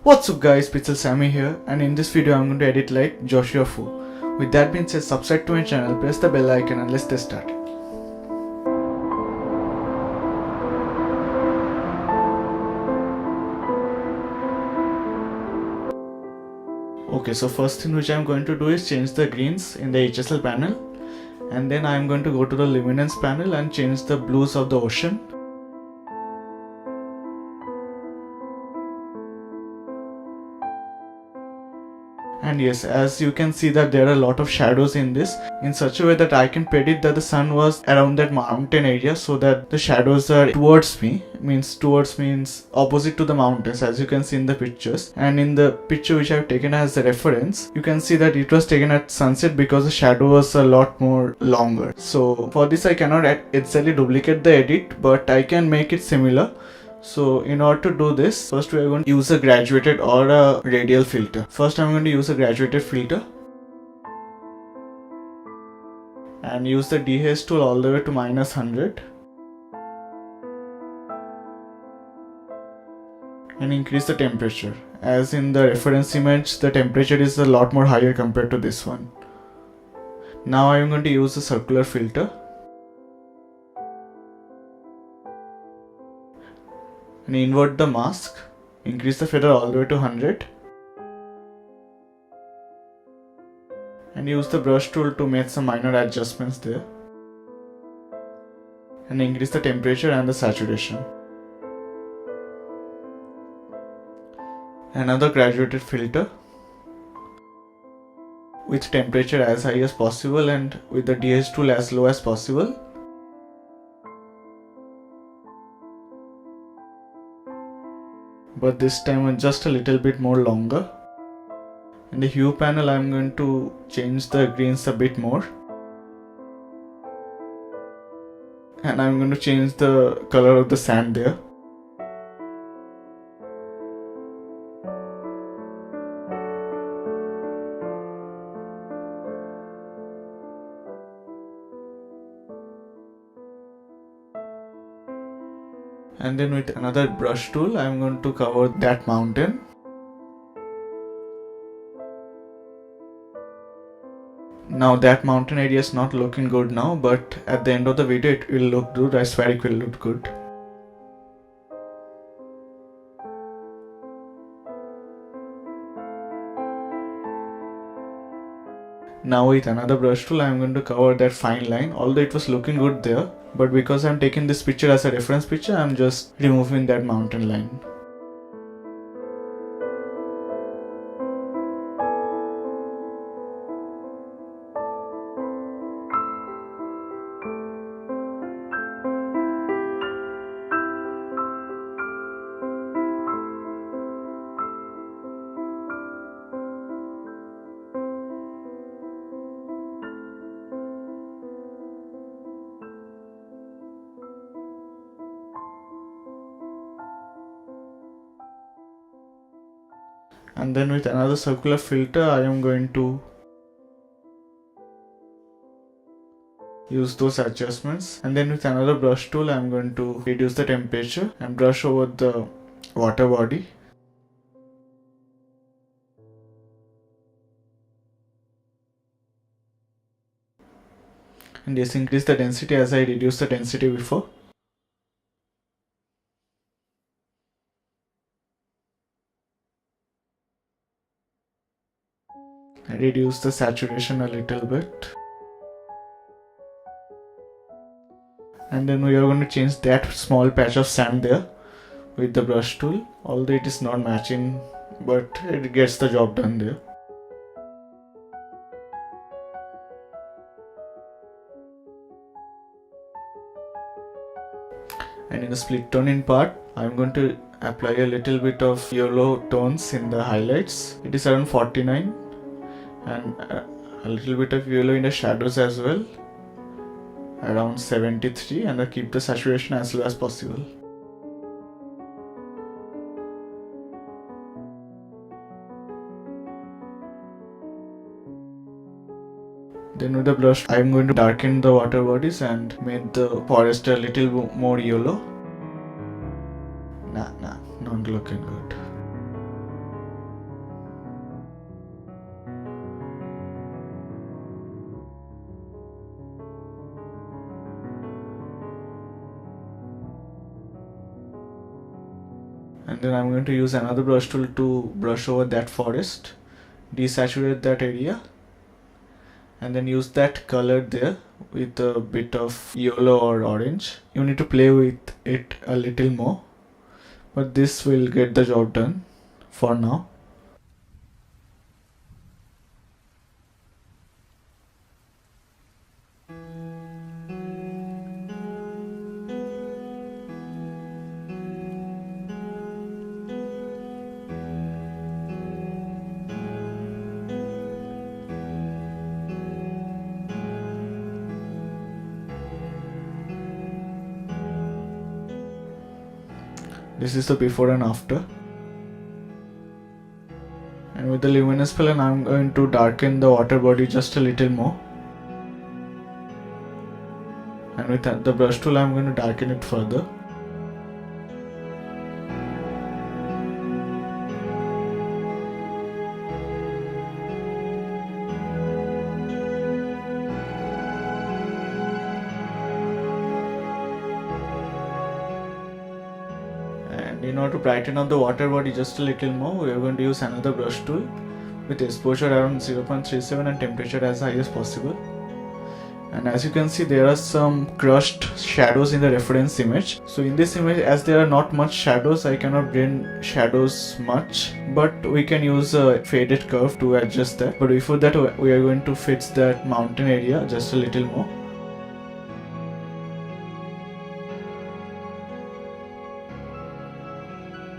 What's up guys, Pixel Sammy here, and in this video I'm going to edit like Joshua Fu. With that being said, subscribe to my channel, press the bell icon and let's get started. Okay, so first thing which I'm going to do is change the greens in the HSL panel, and then I'm going to go to the luminance panel and change the blues of the ocean. And yes, as you can see that there are a lot of shadows in this, in such a way that I can predict that the sun was around that mountain area, so that the shadows are towards me, means opposite to the mountains, as you can see in the pictures. And in the picture which I have taken as a reference, you can see that it was taken at sunset because the shadow was a lot more longer. So for this I cannot exactly duplicate the edit, but I can make it similar. So in order to do this, first we are going to use a graduated or a radial filter. First I'm going to use a graduated filter and use the dehaze tool all the way to -100 and increase the temperature. As in the reference image, the temperature is a lot more higher compared to this one. Now I am going to use a circular filter and invert the mask, increase the feather all the way to 100 and use the brush tool to make some minor adjustments there and increase the temperature and the saturation. Another graduated filter with temperature as high as possible and with the dehaze tool as low as possible. But this time just a little bit more longer. In the hue panel I am going to change the greens a bit more and I am going to change the color of the sand there. And then with another brush tool I am going to cover that mountain. Now that mountain area is not looking good now, but at the end of the video it will look good. I swear it will look good. Now with another brush tool I am going to cover that fine line, although it was looking good there, but because I am taking this picture as a reference picture, I am just removing that mountain line. And then with another circular filter I am going to use those adjustments, and then with another brush tool I am going to reduce the temperature and brush over the water body. And just increase the density as I reduced the density before. I reduce the saturation a little bit. And then we are going to change that small patch of sand there with the brush tool, although it is not matching, but it gets the job done there. And in the split toning part, I am going to apply a little bit of yellow tones in the highlights. It is around 49. And a little bit of yellow in the shadows as well, around 73, and I keep the saturation as low as possible. Then with the brush I am going to darken the water bodies and make the forest a little more yellow. Not looking good. And then I'm going to use another brush tool to brush over that forest, desaturate that area, and then use that color there with a bit of yellow or orange. You need to play with it a little more, but this will get the job done for now. This is the before and after. And with the luminous palette, I'm going to darken the water body just a little more. And with the brush tool, I'm going to darken it further. And in order to brighten up the water body just a little more, we are going to use another brush tool with exposure around 0.37 and temperature as high as possible. And as you can see, there are some crushed shadows in the reference image. So in this image, as there are not much shadows, I cannot blend shadows much, but we can use a faded curve to adjust that. But before that, we are going to fix that mountain area just a little more.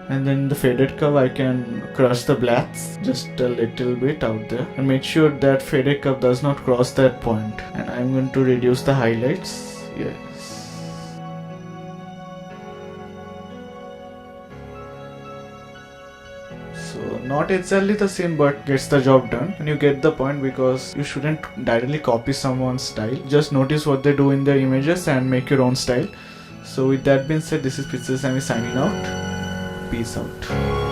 And then the faded curve, I can crush the blacks just a little bit out there and make sure that faded curve does not cross that point. And I'm going to reduce the highlights. Yes. So not exactly the same, but gets the job done. And you get the point, because you shouldn't directly copy someone's style. Just notice what they do in their images and make your own style. So with that being said, this is Pixel Sammy signing out. Peace out.